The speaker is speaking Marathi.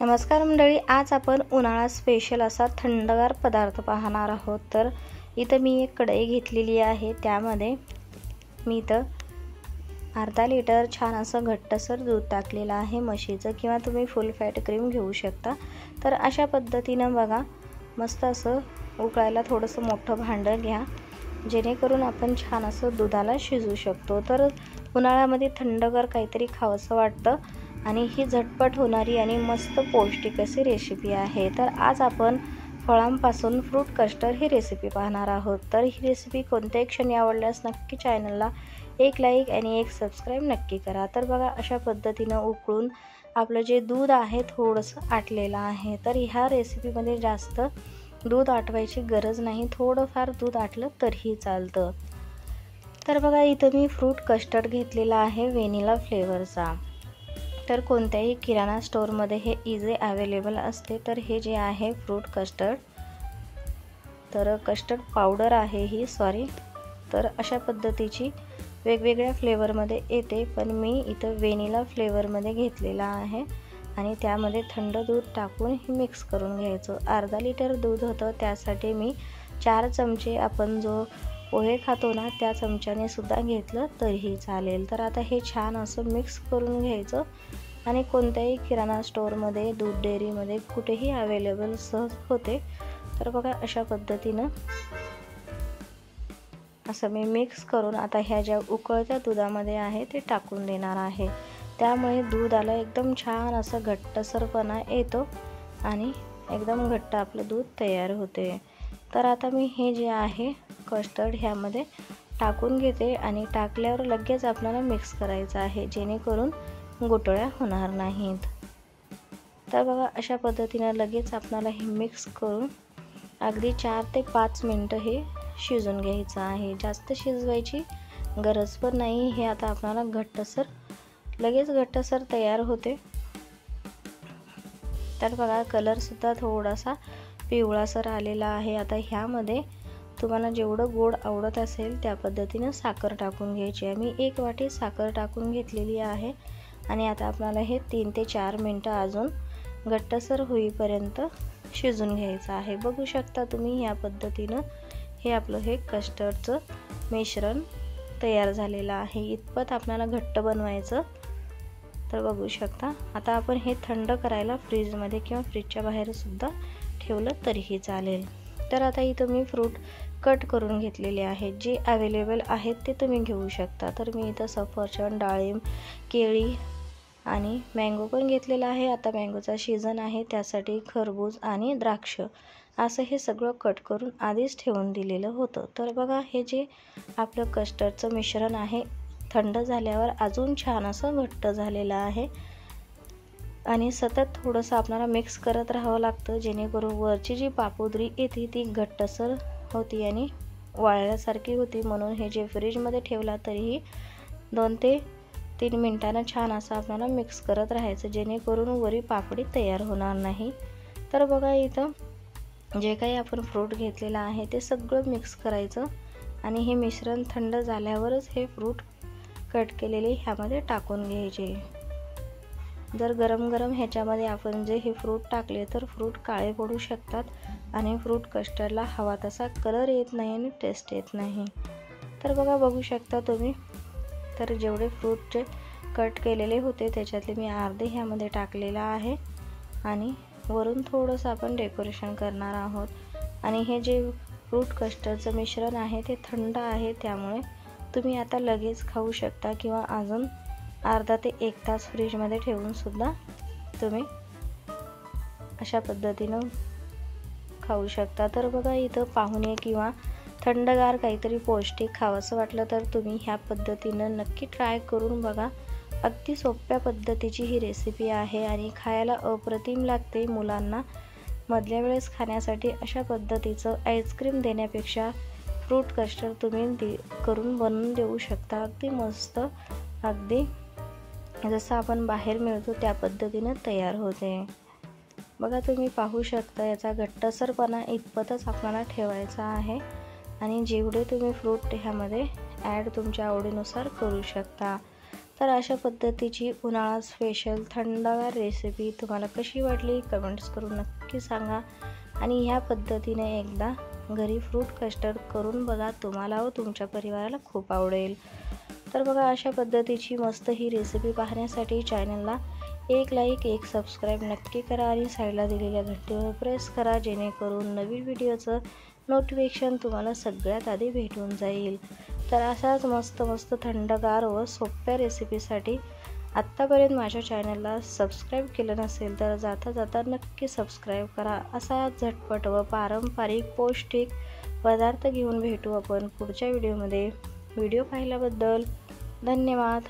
नमस्कार मंडळी, आज आपण उन्हाळा स्पेशल असा थंडगार पदार्थ पाहणार आहोत। तर इथं मी एक कढई घेतलेली आहे, त्यामध्ये मी इथं अर्धा लिटर छान असं घट्टसर दूध टाकलेलं आहे म्हशीचं, किंवा तुम्ही फुल फॅट क्रीम घेऊ शकता। तर अशा पद्धतीनं बघा, मस्त असं उकळायला थोडंसं मोठं भांडं घ्या, जेणेकरून आपण छान असं दुधाला शिजवू शकतो। तर उन्हाळ्यामध्ये थंडगार काहीतरी खावंसं वाटतं आणि ही झटपट होणारी आणि मस्त पौष्टिक अशी रेसिपी आहे। तर आज आपण फळांपासून फ्रूट कस्टर्ड ही रेसिपी पाहणार आहोत। तर ही रेसिपी कोणत्याही क्षणी आवडल्यास नक्की चॅनलला एक लाईक आणि एक सबस्क्राईब नक्की करा। तर बघा, अशा पद्धतीनं उकळून आपलं जे दूध आहे थोडंसं आटलेलं आहे। तर ह्या रेसिपीमध्ये जास्त दूध आटवायची गरज नाही, थोडंफार दूध आटलं तरीही चालतं। तर बघा, इथं मी फ्रूट कस्टर्ड घेतलेला आहे व्हॅनिला फ्लेवरचा। तर कोणत्याही किराणा स्टोअरमध्ये हे इझी अवेलेबल असते। तर हे जे आहे फ्रूट कस्टर्ड, तर कस्टर्ड पावडर आहे ही, तर अशा पद्धतीची वेगवेगळ्या फ्लेवरमध्ये येते, पण मी इथं व्हॅनिला फ्लेवरमध्ये घेतलेला आहे आणि त्यामध्ये थंड दूध टाकून हे मिक्स करून घ्यायचं। अर्धा लिटर दूध होतं, त्यासाठी मी 4 चमचे आपण जो पोहे खातो ना त्या चमच्याने सुद्धा घेतलं तरीही चालेल। तर आता हे छान असं मिक्स करून घ्यायचं आणि कोणत्याही किराणा स्टोअरमध्ये, दूध डेअरीमध्ये कुठेही अवेलेबल सहज होते। तर बघा, अशा पद्धतीनं असं मी मिक्स करून आता ह्या ज्या उकळत्या दुधामध्ये आहे ते टाकून देणार आहे। त्यामुळे दुधाला एकदम छान असं घट्टसरपणा येतो आणि एकदम घट्ट आपलं दूध तयार होते। तर आता मी हे जे आहे कस्टर्ड ह्यामध्ये टाकून घेते आणि टाकल्यावर लगेच आपल्याला मिक्स करायचं आहे, जेणेकरून गुठळ्या होणार नाहीत। तर बघा, अशा पद्धतीनं लगेच आपल्याला हे मिक्स करून अगदी 4 ते 5 मिनटं हे शिजून घ्यायचं आहे। जास्त शिजवायची गरज पण नाही, हे आता आपल्याला लगेच घट्टसर तयार होते। तर बघा, कलरसुद्धा थोडासा पिवळासर आलेला आहे। आता ह्यामध्ये तुम्हाला जेवढं गोड आवडत असेल त्या पद्धतीनं साखर टाकून घ्यायची आहे। मी 1 वाटी साखर टाकून घेतलेली आहे आणि आता आपल्याला हे 3 ते 4 मिनटं अजून घट्टसर होईपर्यंत शिजून घ्यायचं आहे। बघू शकता तुम्ही, या पद्धतीनं हे आपलं हे कस्टर्डचं मिश्रण तयार झालेलं आहे। इतपत आपल्याला घट्ट बनवायचं। तर बघू शकता, आता आपण हे थंड करायला फ्रीजमध्ये किंवा फ्रीजच्या बाहेर सुद्धा ठेवलं तरीही चालेल। तर आता इथं मी फ्रूट कट करून घेतलेले आहेत, जे अवेलेबल आहेत ते तुम्ही घेऊ शकता। तर मी इथं सफरचंद, डाळिंब, केळी आणि मँगो पण घेतलेला आहे। आता मँगोचा सीझन आहे, त्यासाठी खरबूज आणि द्राक्ष असं हे सगळं कट करून आधीच ठेवून दिलेलं होतं। तर बघा, हे जे आपलं कस्टर्डचं मिश्रण आहे थंड झाल्यावर अजून छान असं घट्ट झालेलं आहे आणि सतत थोडंसं आपल्याला मिक्स करत राहावं लागतं, जेणेकरून वरची जी पापुद्री येते ती घट्टसर होती आणि वाळल्यासारखी होती। म्हणून हे जे फ्रीजमध्ये ठेवला तरीही 2 ते 3 मिनिटांना छान असं आपल्याला मिक्स करत राहायचं, जेणेकरून वरी पापडी तयार होणार नाही। तर बघा, इथं जे काही आपण फ्रूट घेतलेलं आहे ते सगळं मिक्स करायचं आणि हे मिश्रण थंड झाल्यावरच हे फ्रूट कट केलेले ह्यामध्ये टाकून घ्यायचे। जर गरम गरम ह्याच्यामध्ये आपण जे हे फ्रूट टाकले तर फ्रूट काळे पडू शकतात आणि फ्रूट कस्टर्डला हवा तसा कलर येत नाही आणि टेस्ट येत नाही। तर बघा, बघू शकता तुम्ही, तर जेवढे फ्रूटचे कट केलेले होते त्याच्यातले मी अर्धे ह्यामध्ये टाकलेला आहे आणि वरून थोडंसं आपण डेकोरेशन करणार आहोत। आणि हे जे फ्रूट कस्टर्डचं मिश्रण आहे ते थंड आहे, त्यामुळे तुम्ही आता लगेच खाऊ शकता किंवा अजून अर्धा ते 1 तास फ्रीजमध्ये ठेवून सुद्धा तुम्ही अशा पद्धतीनं खाऊ शकता। तर बघा, इथं पाहुणे किंवा थंडगार काहीतरी पौष्टिक खावंसं वाटलं तर तुम्ही ह्या पद्धतीनं नक्की ट्राय करून बघा। अगदी सोप्या पद्धतीची ही रेसिपी आहे आणि खायला अप्रतिम लागते। मुलांना मधल्या वेळेस खाण्यासाठी अशा पद्धतीचं आईस्क्रीम देण्यापेक्षा फ्रूट कस्टर्ड तुम्ही करून बनवून देऊ शकता। अगदी मस्त, अगदी जसं आपण बाहेर मिळतो त्या पद्धतीनं तयार होते। बघा, तुम्ही पाहू शकता, याचा घट्टसरपणा इतपतच आपल्याला ठेवायचा आहे आणि जेवढे तुम्ही फ्रूट ह्यामध्ये ॲड तुमच्या आवडीनुसार करू शकता। तर अशा पद्धतीची उन्हाळा स्पेशल थंडगार रेसिपी तुम्हाला कशी वाटली कमेंट्स करून नक्की सांगा. आणि ह्या पद्धतीने एकदा घरी फ्रूट कस्टर्ड करून बघा, तुम्हाला व तुमच्या परिवाराला खूप आवडेल. तर बघा अशा पद्धतीची मस्त ही रेसिपी पाहण्यासाठी चॅनलला एक लाईक एक सबस्क्राईब नक्की करा आणि साईडला दिलेल्या घंटेवर प्रेस करा, जेणेकरून नवीन व्हिडिओचं नोटिफिकेशन तुम्हाला सगळ्यात आधी भेटून जाईल. तर अशाच मस्त थंडगार व सोप्या रेसिपीसाठी आत्तापर्यंत माझ्या चॅनलला सबस्क्राईब केलं नसेल तर जाता जाता नक्की सबस्क्राईब करा. असा झटपट व पारंपरिक पौष्टिक पदार्थ घेऊन भेटू आपण पुढच्या व्हिडिओमध्ये. व्हिडिओ पाहिल्याबद्दल धन्यवाद.